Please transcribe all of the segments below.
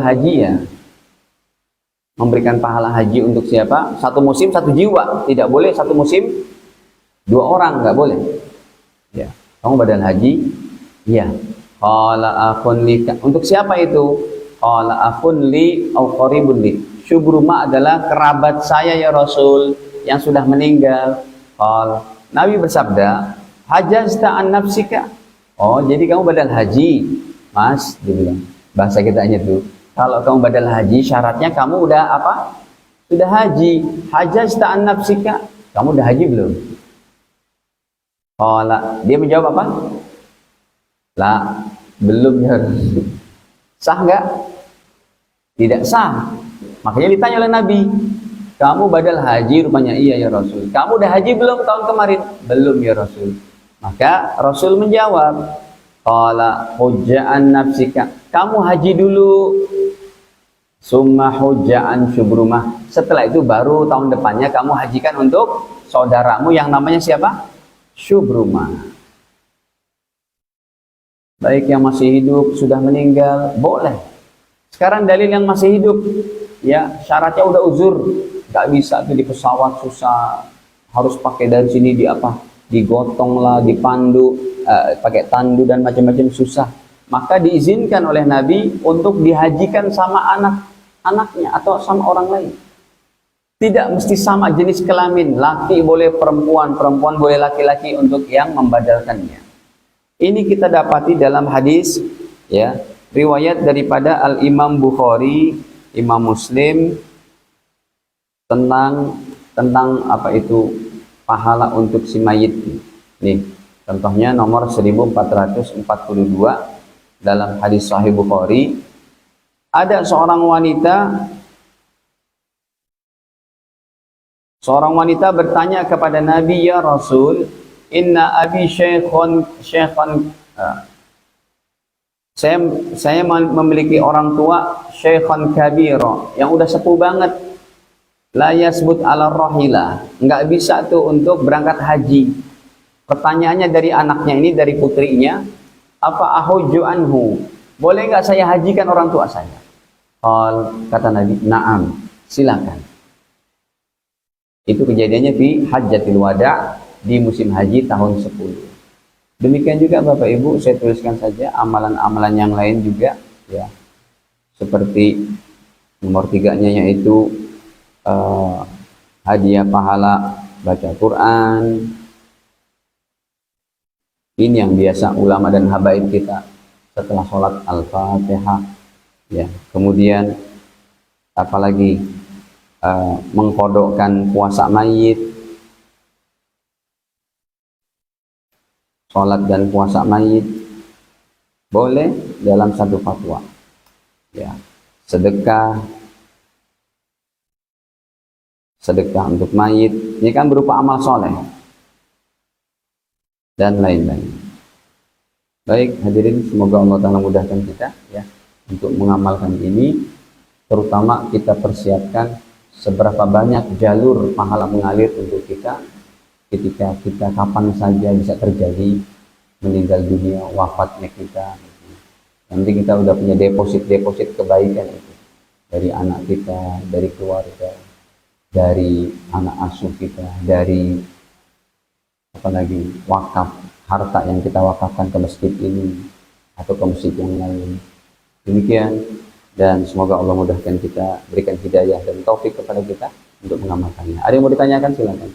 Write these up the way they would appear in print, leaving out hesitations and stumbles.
haji ya, memberikan pahala haji untuk siapa? Satu musim satu jiwa, tidak boleh satu musim dua orang, nggak boleh. Ya, kamu badal haji, iya. Qala akhun li, untuk siapa itu? Qala akhun li au qaribun li. Syubruma adalah kerabat saya ya Rasul yang sudah meninggal. Nabi bersabda, hajazta an nafsika. Oh, jadi kamu badal haji, Mas, dibilang. Bahasa kita hanya tuh. Kalau kamu badal haji, syaratnya kamu udah apa? Sudah haji. Hajazta an nafsika. Kamu udah haji belum? Dia menjawab apa? Lah, belum ya. Sah nggak? Tidak sah. Makanya ditanya oleh Nabi, kamu badal haji? Rupanya iya ya Rasul. Kamu udah haji belum tahun kemarin? Belum ya Rasul. Maka Rasul menjawab, qala hujja'an nafsika. Kamu haji dulu. Summa hujja'an syubrumah. Setelah itu baru tahun depannya kamu hajikan untuk saudaramu yang namanya siapa? Syubrumah. Baik yang masih hidup, sudah meninggal, boleh. Sekarang dalil yang masih hidup, ya syaratnya udah uzur, nggak bisa tuh di pesawat susah, harus pakai dari sini di apa, digotong lah, dipandu, pakai tandu dan macam-macam susah. Maka diizinkan oleh Nabi untuk dihajikan sama anak-anaknya atau sama orang lain. Tidak mesti sama jenis kelamin, laki boleh perempuan, perempuan boleh laki-laki untuk yang membadalkannya. Ini kita dapati dalam hadis, ya, riwayat daripada Al-Imam Bukhari, Imam Muslim tentang apa itu pahala untuk si mayit. Nih, contohnya nomor 1442 dalam hadis Sahih Bukhari, ada seorang wanita bertanya kepada Nabi, ya Rasul, inna abi syekhon saya memiliki orang tua syekhon kabiro yang udah sepuh banget, la yasbut ala rahila, nggak bisa tuh untuk berangkat haji. Pertanyaannya dari anaknya ini, dari putrinya, apa ahuju anhu, boleh nggak saya hajikan orang tua saya? Kata Nabi, na'am, silakan. Itu kejadiannya di Hajjatul Wada' di musim haji tahun 10. Demikian juga Bapak Ibu, saya tuliskan saja amalan-amalan yang lain juga, ya, seperti nomor 3-nya yaitu hadiah pahala baca Quran. Ini yang biasa ulama dan habaib kita setelah sholat Al-Fatihah, ya. Kemudian apalagi mengkodokkan puasa mayit, sholat dan puasa mayit boleh dalam satu fatwa, ya. Sedekah untuk mayit, ini kan berupa amal soleh dan lain-lain. Baik hadirin, semoga Allah Ta'ala mudahkan kita, ya, untuk mengamalkan ini, terutama kita persiapkan seberapa banyak jalur pahala mengalir untuk kita ketika kita kapan saja bisa terjadi meninggal dunia, wafatnya kita. Yang penting kita udah punya deposit kebaikan itu dari anak kita, dari keluarga, dari anak asuh kita, dari apalagi wakaf, harta yang kita wakafkan ke masjid ini atau ke masjid yang lain. Demikian, dan semoga Allah mudahkan kita, berikan hidayah dan taufik kepada kita untuk mengamalkannya. Ada yang mau ditanyakan? Silakan.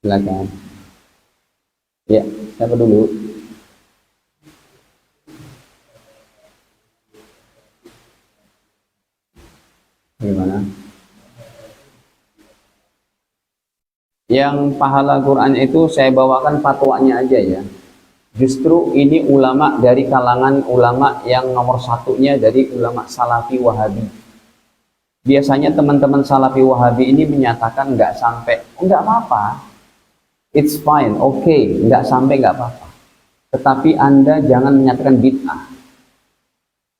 Silakan. Ya, siapa dulu? Gimana? Yang pahala Quran itu saya bawakan fatwanya aja ya. Justru ini ulama dari kalangan ulama yang nomor satunya dari ulama Salafi Wahabi. Biasanya teman-teman Salafi Wahabi ini menyatakan nggak sampai, nggak apa-apa, it's fine, okay, nggak sampai nggak apa-apa. Tetapi Anda jangan menyatakan bid'ah.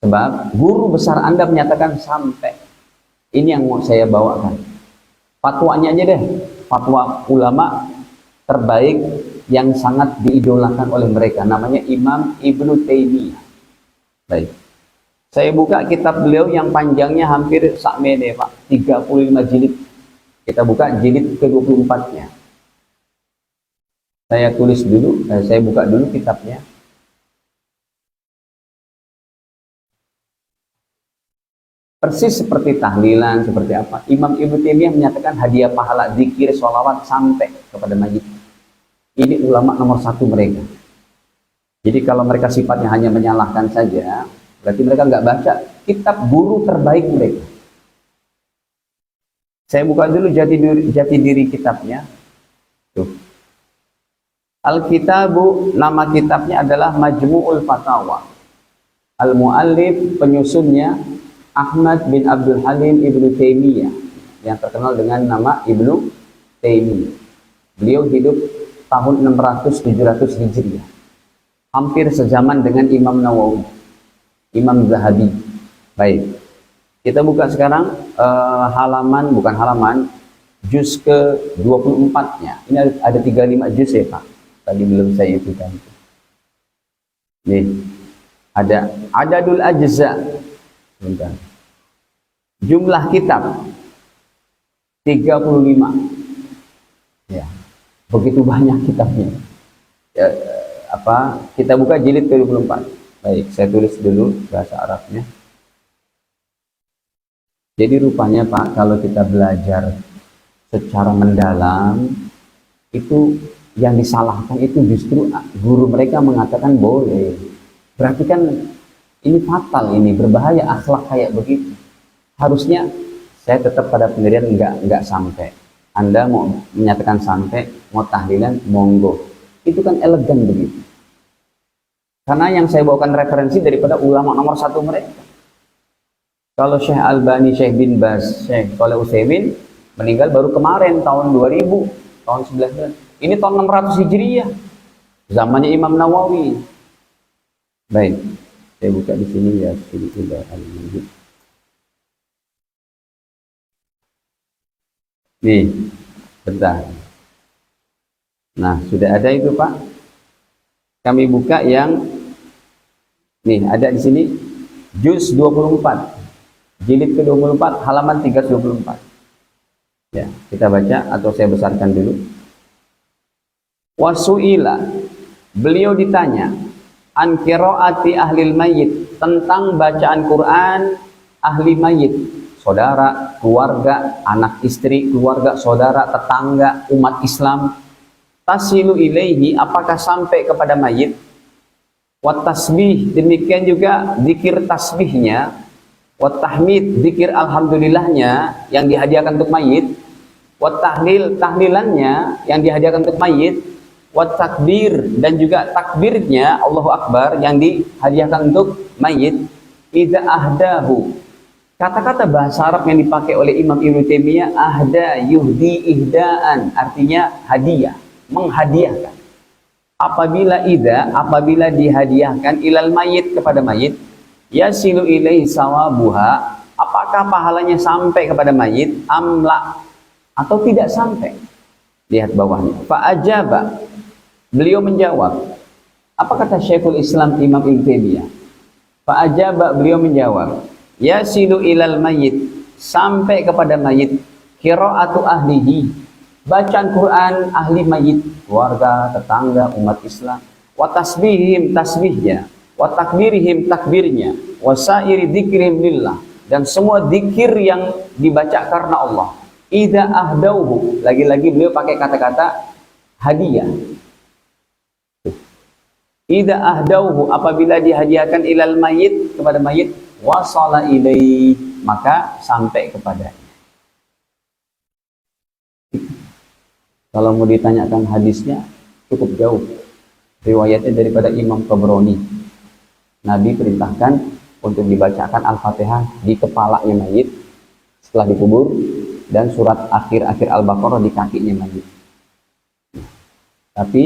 Sebab guru besar Anda menyatakan sampai. Ini yang mau saya bawakan. Fatwanya aja deh, fatwa ulama terbaik yang sangat diidolakan oleh mereka, namanya Imam Ibnu Taimiyah. Baik, Saya buka kitab beliau yang panjangnya hampir sakmene, Pak, 35 jilid. Kita buka jilid ke-24-nya. Saya tulis dulu, saya buka dulu kitabnya. Persis seperti tahlilan, seperti apa. Imam Ibnu Taimiyah menyatakan hadiah pahala zikir, sholawat sampai kepada mayit. Ini ulama nomor satu mereka. Jadi kalau mereka sifatnya hanya menyalahkan saja, berarti mereka nggak baca kitab guru terbaik mereka. Saya buka dulu jati diri kitabnya. Tuh. Al-Kitabu, nama kitabnya adalah Majmu'ul Fatawa. Al-Mu'allif, penyusunnya Ahmad bin Abdul Halim Ibnu Taimiyah, yang terkenal dengan nama Ibnu Taimiyah. Beliau hidup tahun 600-700 Hijriah. Hampir sezaman dengan Imam Nawawi, Imam Zahabi. Baik. Kita buka sekarang bukan halaman, juz ke-24-nya. Ini ada 35 juz ya, Pak. Tadi belum saya ikutan. Nih. Ada adadul ajza. Bentar. Jumlah kitab 35. Ya. Begitu banyak kitabnya. Ya, kita buka jilid ke-24. Baik, saya tulis dulu bahasa Arabnya. Jadi rupanya, Pak, kalau kita belajar secara mendalam, itu yang disalahkan itu justru guru mereka mengatakan boleh. Berarti kan ini fatal, ini berbahaya akhlak kayak begitu. Harusnya saya tetap pada pendirian enggak sampai. Anda mau menyatakan sampai, mau tahlilan, monggo. Itu kan elegan begitu. Karena yang saya bawakan referensi daripada ulama nomor satu mereka. Kalau Syekh Albani, Syekh bin Baz, Syekh Shalih Utsaimin meninggal baru kemarin tahun 2000, tahun 19. Ini tahun 600 Hijriah. Zamannya Imam Nawawi. Baik. Saya buka di sini ya, sini sudah al-Muhid. Nih, bentar. Nah, sudah ada itu, Pak. Kami buka yang nih, ada di sini juz 24. Jilid ke-24, halaman 324. Ya, kita baca atau saya besarkan dulu. Wasu'ila, beliau ditanya an qiraati ahlil mayyit, tentang bacaan Quran ahli mayit, saudara, keluarga, anak istri, keluarga, saudara, tetangga, umat Islam. Tasilu ilaihi, apakah sampai kepada mayit? Wat tasbih, demikian juga zikir tasbihnya. Wat tahmid, zikir alhamdulillahnya yang dihadiahkan untuk mayit. Wat tahlil, tahlilannya yang dihadiahkan untuk mayit. Wat takbir, dan juga takbirnya Allahu Akbar yang dihadiahkan untuk mayit. Idza ahdahu, kata-kata bahasa Arab yang dipakai oleh Imam Ibnu Taimiyah, ahda yuhdi ihdaan, artinya hadiah, menghadiahkan. Apabila dihadiahkan ilal mayit, kepada mayit, yasilu ilaihi sawabuha, apakah pahalanya sampai kepada mayit, amla, atau tidak sampai. Lihat bawahnya, fa ajaba, beliau menjawab. Apa kata Syekhul Islam Imam Ibnu Taimiyah? Fa ajaba, beliau menjawab, yasilu ilal mayit, sampai kepada mayit, qiraatu ahlihi, bacaan Quran ahli mayit, keluarga, tetangga, umat Islam. Wa tasbihim, tasbihnya. Wa takbirihim, takbirnya. Wa sairi dzikrihim lillah, dan semua zikir yang dibaca karena Allah. Idza ahdauhu, lagi-lagi beliau pakai kata-kata hadiah. Idza ahdauhu, apabila dihadiahkan ilal mayit, kepada mayit, wasala ilaihi, maka sampai kepadanya. Kalau mau ditanyakan hadisnya cukup jauh. Riwayatnya daripada Imam Tabrani. Nabi perintahkan untuk dibacakan Al-Fatihah di kepalanya mayit setelah dikubur, dan surat akhir-akhir Al-Baqarah di kakinya mayit. Tapi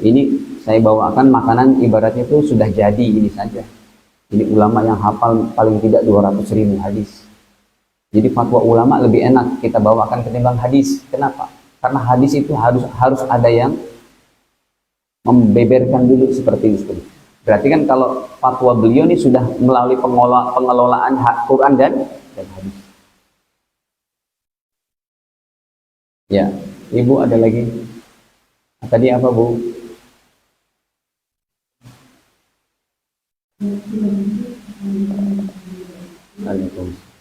ini saya bawakan makanan ibaratnya itu sudah jadi ini saja. Ini ulama yang hafal paling tidak 200.000 hadis. Jadi fatwa ulama lebih enak kita bawakan ketimbang hadis. Kenapa? Karena hadis itu harus ada yang membeberkan dulu seperti itu. Berarti kan kalau fatwa beliau ini sudah melalui pengelolaan hak Quran dan hadis. Ya, Ibu ada lagi? Tadi apa, Bu? Waalaikumsalam.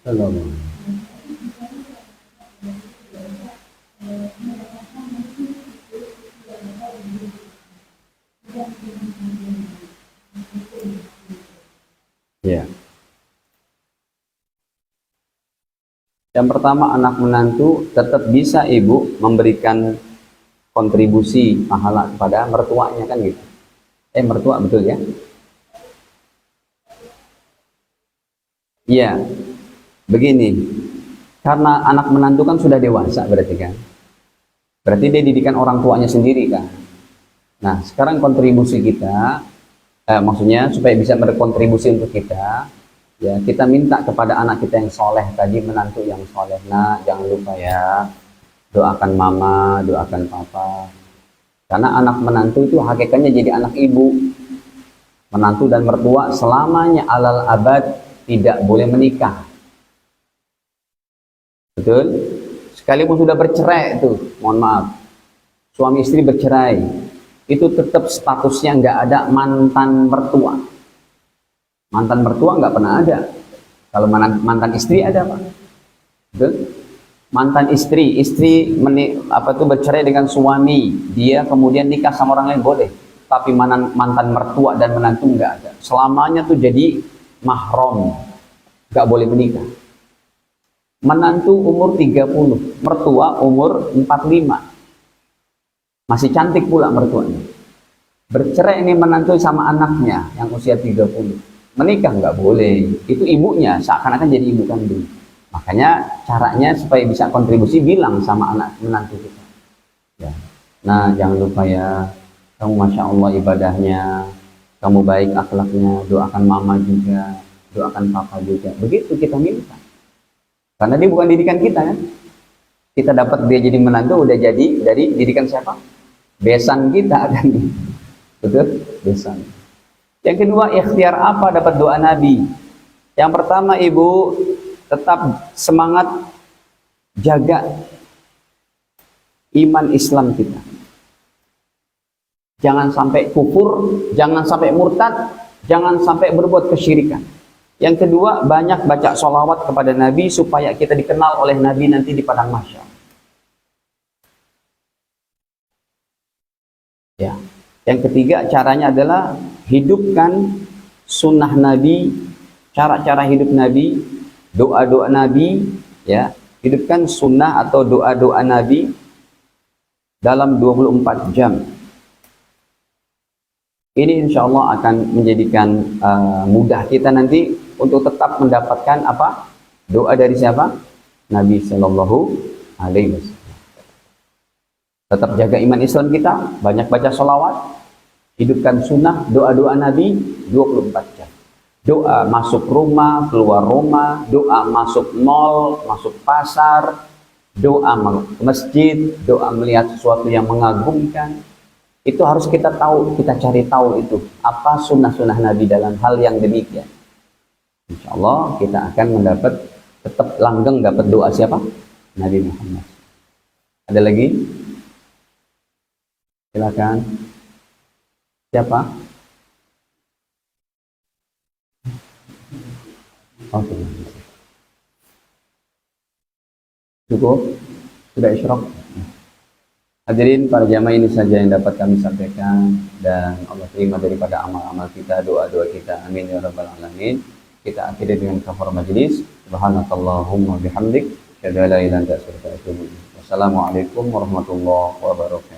Halo. Ya. Yang pertama, anak menantu tetap bisa ibu memberikan kontribusi pahala kepada mertuanya kan gitu. Mertua betul ya? Iya. Begini. Karena anak menantu kan sudah dewasa berarti kan. Berarti dia didikan orang tuanya sendiri kan. Nah, sekarang kontribusi kita maksudnya supaya bisa berkontribusi untuk kita, ya kita minta kepada anak kita yang soleh tadi, menantu yang soleh. Nah, jangan lupa ya, doakan mama, doakan papa. Karena anak menantu itu hakikatnya jadi anak ibu. Menantu dan mertua selamanya alal abad tidak boleh menikah. Betul? Sekalipun sudah bercerai itu, mohon maaf, suami istri bercerai, itu tetap statusnya nggak ada mantan mertua. Mantan mertua nggak pernah ada. Kalau mantan istri ada, Pak. Betul? Mantan istri bercerai dengan suami, dia kemudian nikah sama orang lain boleh. Tapi mantan mertua dan menantu nggak ada. Selamanya tuh jadi mahram, nggak boleh menikah. Menantu umur 30, mertua umur 45. Masih cantik pula mertuanya. Bercerai ini menantu sama anaknya yang usia 30. Menikah nggak boleh. Itu ibunya, seakan-akan jadi ibu kandung. Makanya caranya supaya bisa kontribusi, bilang sama anak menantu kita. Ya. Nah, jangan lupa ya, kamu Masya Allah ibadahnya, kamu baik akhlaknya, doakan mama juga, doakan papa juga. Begitu kita minta. Karena dia bukan didikan kita kan. Kita dapat dia jadi menantu udah jadi dari didikan siapa? Besan kita kan. Betul? Besan. Yang kedua, ikhtiar apa dapat doa Nabi? Yang pertama, ibu tetap semangat jaga iman Islam kita. Jangan sampai kufur, jangan sampai murtad, jangan sampai berbuat kesyirikan. Yang kedua, banyak baca sholawat kepada Nabi supaya kita dikenal oleh Nabi nanti di padang mahsyar. Ya. Yang ketiga, caranya adalah hidupkan sunnah Nabi, cara-cara hidup Nabi, doa-doa Nabi, ya. Hidupkan sunnah atau doa-doa Nabi dalam 24 jam. Ini insya Allah akan menjadikan mudah kita nanti untuk tetap mendapatkan apa? Doa dari siapa? Nabi Shallallahu Alaihi Wasallam. Tetap jaga iman Islam kita, banyak baca sholawat, hidupkan sunnah, doa-doa Nabi 24 jam. Doa masuk rumah, keluar rumah, doa masuk mall, masuk pasar, doa ke masjid, doa melihat sesuatu yang mengagumkan. Itu harus kita tahu, kita cari tahu itu. Apa sunnah-sunnah Nabi dalam hal yang demikian. Insya Allah kita akan mendapat, tetap langgeng dapat doa siapa? Nabi Muhammad. Ada lagi? Silakan. Siapa? Oke. Cukup? Sudah isyraq? Hadirin para jamaah, ini saja yang dapat kami sampaikan, dan Allah terima daripada amal-amal kita, doa-doa kita. Amin ya rabbal alamin. Kita akhiri dengan kafar majelis. Subhanakallahumma bihamdik, asyhadu an la ilaha illa anta, astaghfiruka wa atubu ilaik. Wassalamualaikum warahmatullahi wabarakatuh.